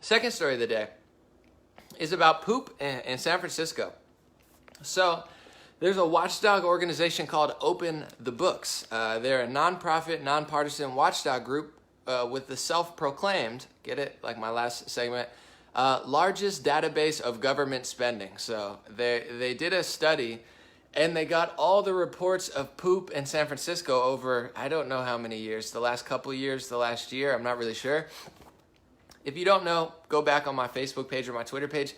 Second story of the day is about poop in San Francisco. So there's a watchdog organization called Open the Books. They're a nonprofit, nonpartisan watchdog group with the self-proclaimed, get it, like my last segment, largest database of government spending. So they did a study and they got all the reports of poop in San Francisco over, I don't know how many years, the last couple of years, the last year, I'm not really sure. If you don't know, go back on my Facebook page or my Twitter page.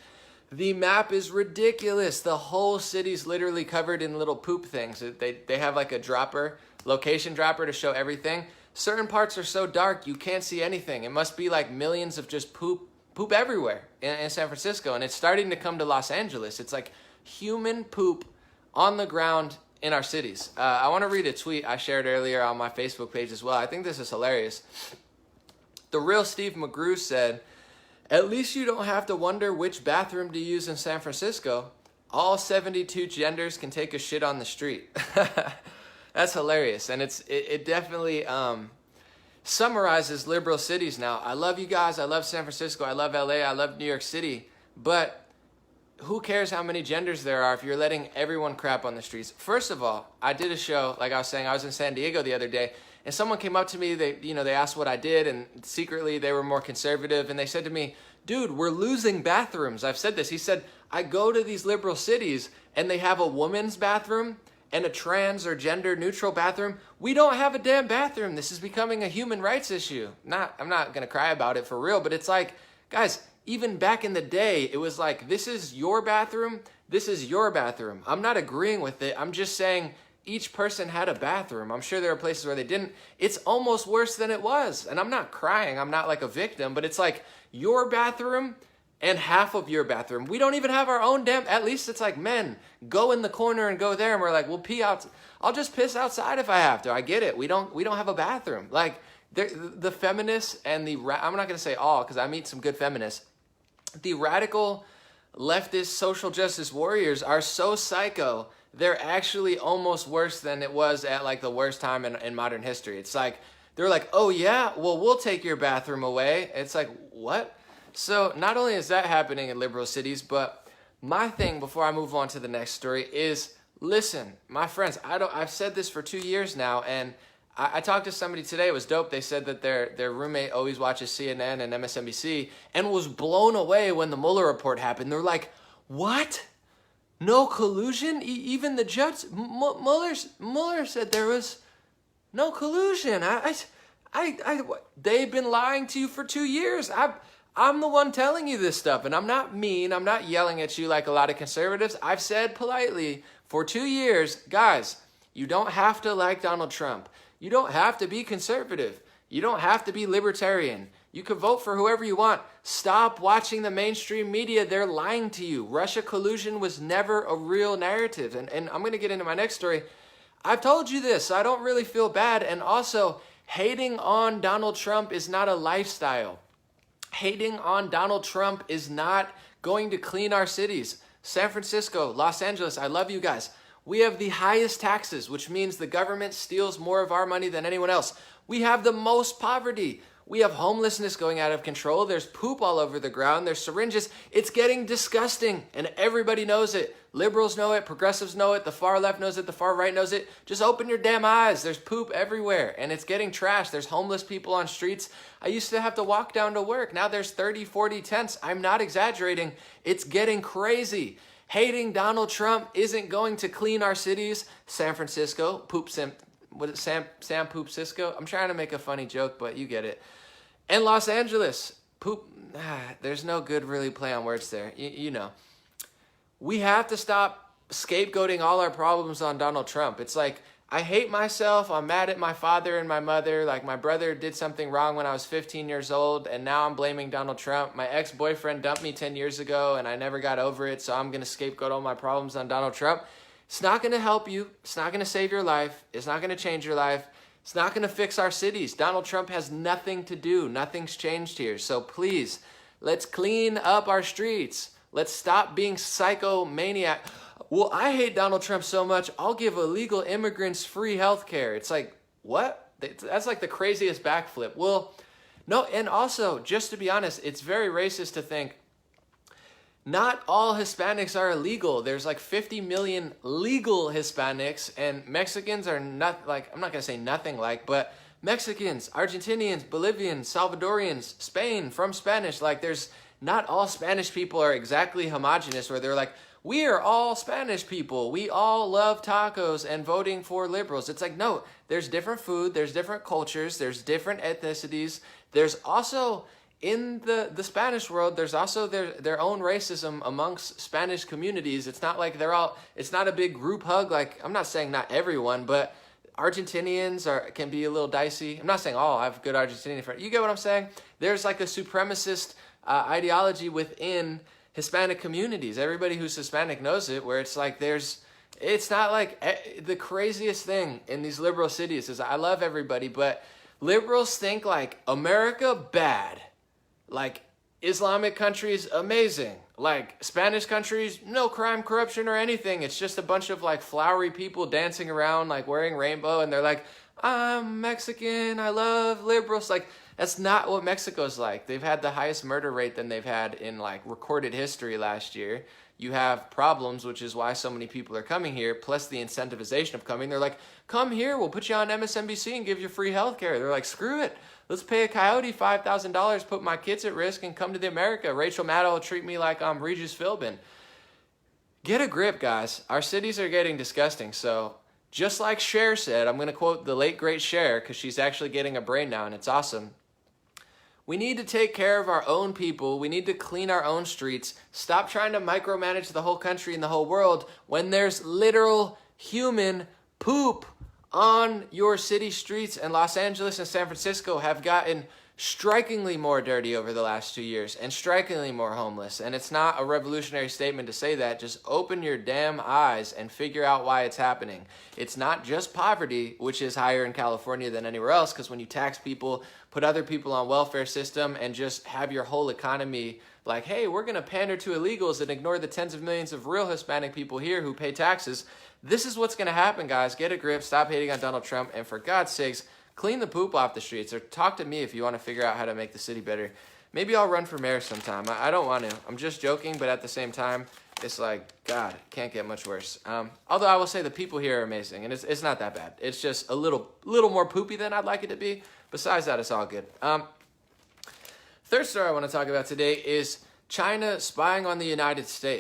The map is ridiculous. The whole city's literally covered in little poop things. They have like a dropper, location dropper to show everything. Certain parts are so dark you can't see anything. It must be like millions of just poop everywhere in San Francisco. And it's starting to come to Los Angeles. It's like human poop on the ground in our cities. I want to read a tweet I shared earlier on my Facebook page as well. I think this is hilarious. The real Steve McGrew said, "At least you don't have to wonder which bathroom to use in San Francisco. All 72 genders can take a shit on the street." That's hilarious. And it definitely summarizes liberal cities now. I love you guys. I love San Francisco. I love LA. I love New York City. But who cares how many genders there are if you're letting everyone crap on the streets? First of all, I did a show, like I was saying, I was in San Diego the other day, and someone came up to me, they asked what I did, and secretly they were more conservative, and they said to me, "Dude, we're losing bathrooms." I've said this. He said, "I go to these liberal cities, and they have a woman's bathroom and a trans or gender neutral bathroom. We don't have a damn bathroom. This is becoming a human rights issue." I'm not going to cry about it for real, but it's like, guys, even back in the day, it was like, this is your bathroom, this is your bathroom. I'm not agreeing with it. I'm just saying each person had a bathroom. I'm sure there are places where they didn't. It's almost worse than it was. And I'm not crying. I'm not like a victim, but it's like your bathroom and half of your bathroom. We don't even have our own damn, at least it's like, men, go in the corner and go there. And we're like, we'll pee out. I'll just piss outside if I have to. I get it. We don't have a bathroom. Like the feminists and I'm not going to say all, because I meet some good feminists. The radical leftist social justice warriors are so psycho. They're actually almost worse than it was at like the worst time in modern history. It's like, they're like, "Oh yeah, well, we'll take your bathroom away." It's like, what? So not only is that happening in liberal cities, but my thing before I move on to the next story is, listen, my friends, I've said this for 2 years now, and I talked to somebody today. It was dope. They said that their roommate always watches CNN and MSNBC and was blown away when the Mueller report happened. They're like, "What? No collusion? Even the judge, Mueller said there was no collusion." They've been lying to you for 2 years. I'm the one telling you this stuff, and I'm not mean. I'm not yelling at you like a lot of conservatives. I've said politely for 2 years, guys, you don't have to like Donald Trump. You don't have to be conservative. You don't have to be libertarian. You can vote for whoever you want. Stop watching the mainstream media. They're lying to you. Russia collusion was never a real narrative. And I'm going to get into my next story. I've told you this, so I don't really feel bad. And also, hating on Donald Trump is not a lifestyle. Hating on Donald Trump is not going to clean our cities. San Francisco, Los Angeles, I love you guys. We have the highest taxes, which means the government steals more of our money than anyone else. We have the most poverty. We have homelessness going out of control. There's poop all over the ground. There's syringes. It's getting disgusting, and everybody knows it. Liberals know it. Progressives know it. The far left knows it. The far right knows it. Just open your damn eyes. There's poop everywhere, and it's getting trashed. There's homeless people on streets. I used to have to walk down to work. Now there's 30, 40 tents. I'm not exaggerating. It's getting crazy. Hating Donald Trump isn't going to clean our cities. San Francisco, Sam Poop Cisco? I'm trying to make a funny joke, but you get it. And Los Angeles, poop. There's no good really play on words there. You know. We have to stop scapegoating all our problems on Donald Trump. It's like, I hate myself. I'm mad at my father and my mother. Like, my brother did something wrong when I was 15 years old, and now I'm blaming Donald Trump. My ex-boyfriend dumped me 10 years ago, and I never got over it, so I'm going to scapegoat all my problems on Donald Trump. It's not going to help you. It's not going to save your life. It's not going to change your life. It's not going to fix our cities. Donald Trump has nothing to do. Nothing's changed here. So please, let's clean up our streets. Let's stop being psychomaniac. Well, I hate Donald Trump so much, I'll give illegal immigrants free health care. It's like, what? That's like the craziest backflip. Well, No, and also, just to be honest, it's very racist to think not all Hispanics are illegal. There's like 50 million legal Hispanics, and Mexicans are not like, I'm not going to say nothing like, but Mexicans, Argentinians, Bolivians, Salvadorians, Spain, from Spanish, like there's not all Spanish people are exactly homogenous where they're like, we are all Spanish people. We all love tacos and voting for liberals. It's like, no, there's different food, there's different cultures, there's different ethnicities. There's also, in the Spanish world, there's also their own racism amongst Spanish communities. It's not like it's not a big group hug. Like, I'm not saying not everyone, but Argentinians can be a little dicey. I'm not saying all. I have good Argentinian friends. You get what I'm saying? There's like a supremacist ideology within Hispanic communities. Everybody who's Hispanic knows it, where it's like it's not like the craziest thing in these liberal cities is I love everybody, but liberals think like America bad, like Islamic countries amazing, like Spanish countries no crime, corruption, or anything. It's just a bunch of like flowery people dancing around like wearing rainbow, and they're like, I'm Mexican, I love liberals. Like, that's not what Mexico's like. They've had the highest murder rate than they've had in like recorded history last year. You have problems, which is why so many people are coming here, plus the incentivization of coming. They're like, come here, we'll put you on MSNBC and give you free health care. They're like, screw it. Let's pay a coyote $5,000, put my kids at risk, and come to the America. Rachel Maddow will treat me like I'm Regis Philbin. Get a grip, guys. Our cities are getting disgusting. So just like Cher said, I'm going to quote the late, great Cher, because she's actually getting a brain now, and it's awesome. We need to take care of our own people. We need to clean our own streets. Stop trying to micromanage the whole country and the whole world when there's literal human poop on your city streets. And Los Angeles and San Francisco have gotten strikingly more dirty over the last 2 years and strikingly more homeless. And it's not a revolutionary statement to say that. Just open your damn eyes and figure out why it's happening. It's not just poverty, which is higher in California than anywhere else, because when you tax people, put other people on welfare system, and just have your whole economy like, hey, we're going to pander to illegals and ignore the tens of millions of real Hispanic people here who pay taxes. This is what's going to happen, guys. Get a grip. Stop hating on Donald Trump. And for God's sakes, clean the poop off the streets, or talk to me if you want to figure out how to make the city better. Maybe I'll run for mayor sometime. I don't want to. I'm just joking, but at the same time, it's like, God, can't get much worse. Although I will say the people here are amazing, and it's not that bad. It's just a little more poopy than I'd like it to be. Besides that, it's all good. Third story I want to talk about today is China spying on the United States.